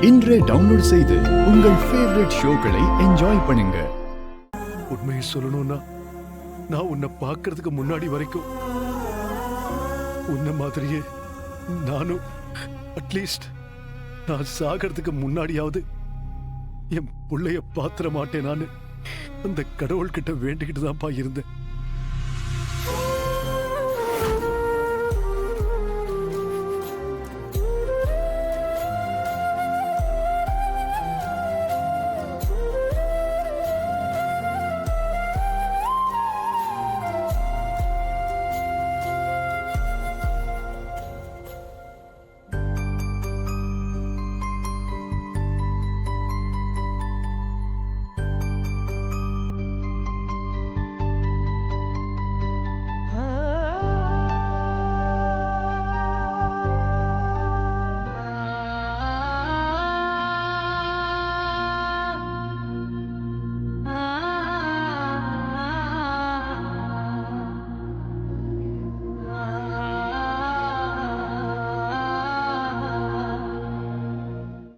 இன்றே டவுன்லோட் செய்து உங்கள் ஃபேவரட் ஷோக்களை என்ஜாய் பண்ணுங்க. உண்மையை சொல்லணும்னா நான் உன்னை பார்க்கறதுக்கு முன்னாடி வரைக்கும் உன்ன மாதிரியே நானும் அட்லீஸ்ட் நான் சாகிறதுக்கு முன்னாடியாவது என் பிள்ளைய பாத்திர மாட்டேன். நான் அந்த கடவுள்கிட்ட வேண்டிக்கிட்டு தான்ப்பா இருந்தேன்.